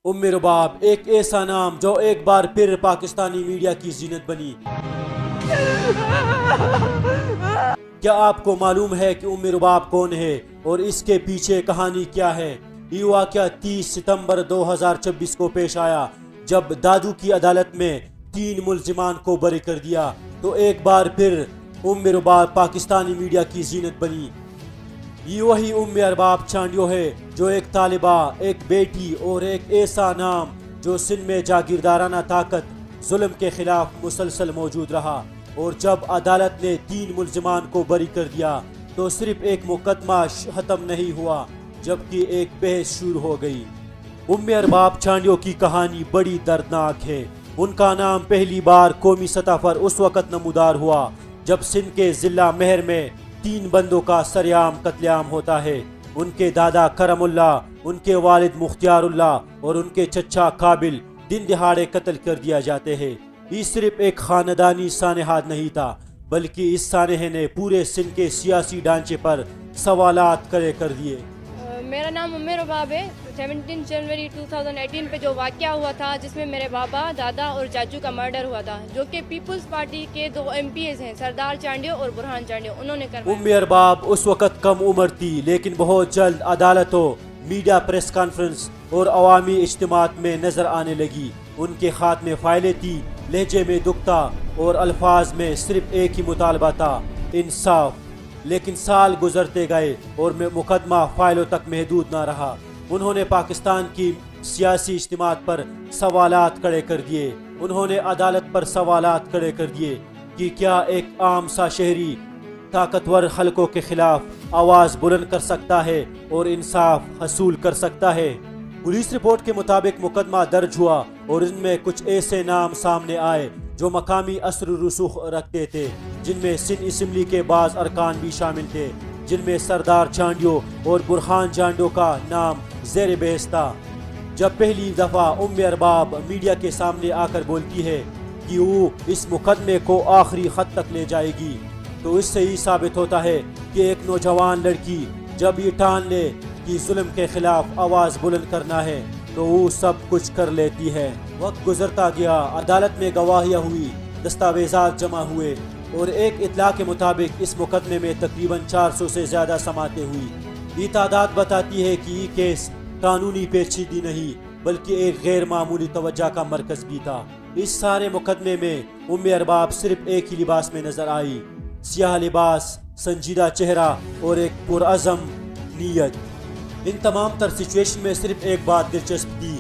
उम रुबाब एक ऐसा नाम जो एक बार फिर पाकिस्तानी मीडिया की जीनत बनी। क्या आपको मालूम है कि उम रुबाब कौन है और इसके पीछे कहानी क्या है? ये वाक़या 30 सितंबर 2026 को पेश आया जब दादू की अदालत में 3 मुल्जिमान को बरी कर दिया। तो एक बार फिर उम रुबाब पाकिस्तानी मीडिया की जीनत बनी। ये वही उम अरबाब चांडियो है जो एक तालिबा, एक बेटी और एक ऐसा नाम जो सिंध में जागीरदाराना ताकत जुल्म के खिलाफ मुसलसल मौजूद रहा। और जब अदालत ने 3 मुल्जिमान को बरी कर दिया तो सिर्फ एक मुकदमा ख़त्म नहीं हुआ जबकि एक बहस शुरू हो गई। उम अरबाब चांडियो की कहानी बड़ी दर्दनाक है। उनका नाम पहली बार कौमी सतह पर उस वक़्त नमूदार हुआ जब सिंध के ज़िला महर में 3 बंदों का सरेआम कत्लेआम होता है। उनके दादा करमुल्ला, उनके वालिद मुख्तियारुल्ला और उनके चचा काबिल दिन दिहाड़े कत्ल कर दिया जाते हैं। ये सिर्फ एक खानदानी सानेहाद नहीं था बल्कि इस सानेहे ने पूरे सिंध के सियासी ढांचे पर सवालात खड़े कर दिए। मेरा नाम उम रुबाब है। 17 जनवरी 2018 पे जो वाक़या हुआ था जिसमें मेरे बाबा, दादा और चाचू का मर्डर हुआ था, जो कि पीपल्स पार्टी के 2 MPs हैं, सरदार चांडियो और बुरहान चांडियो, उन्होंने करवाया। उम अरबाब उस वक़्त कम उम्र थी लेकिन बहुत जल्द अदालतों, मीडिया, प्रेस कॉन्फ्रेंस और अवामी इज्तिमात में नज़र आने लगी। उनके हाथ में फाइलें थी, लहजे में दुखता और अल्फाज में सिर्फ एक ही मुतालबा था, इंसाफ। लेकिन साल गुजरते गए और मुकदमा फाइलों तक महदूद ना रहा। उन्होंने पाकिस्तान की सियासी इज्तिमात पर सवालात खड़े कर दिए। उन्होंने अदालत पर सवालात खड़े कर दिए कि क्या एक आम सा शहरी ताकतवर हलकों के खिलाफ आवाज़ बुलंद कर सकता है और इंसाफ हसूल कर सकता है। पुलिस रिपोर्ट के मुताबिक मुकदमा दर्ज हुआ और इनमें कुछ ऐसे नाम सामने आए जो मकामी असर रसूख रखते थे, जिनमें सिंध असम्बली के बाज़ अरकान भी शामिल थे, जिनमें सरदार चांडियो और बुरहान चांडियो का नाम ज़ेर बहस था। जब पहली दफ़ा उम अरबाब मीडिया के सामने आकर बोलती है कि वो इस मुकदमे को आखिरी हद तक ले जाएगी, तो इससे ही साबित होता है कि एक नौजवान लड़की जब ये ठान ले कि जुल्म के खिलाफ आवाज़ बुलंद करना है तो वो सब कुछ कर लेती है। वक्त गुजरता गया, अदालत में गवाहियाँ हुई, दस्तावेजात जमा हुए और एक इत्तला के मुताबिक इस मुकदमे में तकरीबन 400 से ज़्यादा समातें हुई। ये तादाद बताती है कि ये केस कानूनी पेचीदगी नहीं बल्कि एक गैर मामूली तवज्जो का मरकज़ भी था। इस सारे मुकदमे में उम अरबाब सिर्फ एक ही लिबास में नजर आई, सियाह लिबास, संजीदा चेहरा और एक पुरअज़म नीयत। इन तमाम तर सिचुएशन में सिर्फ एक बात दिलचस्प थी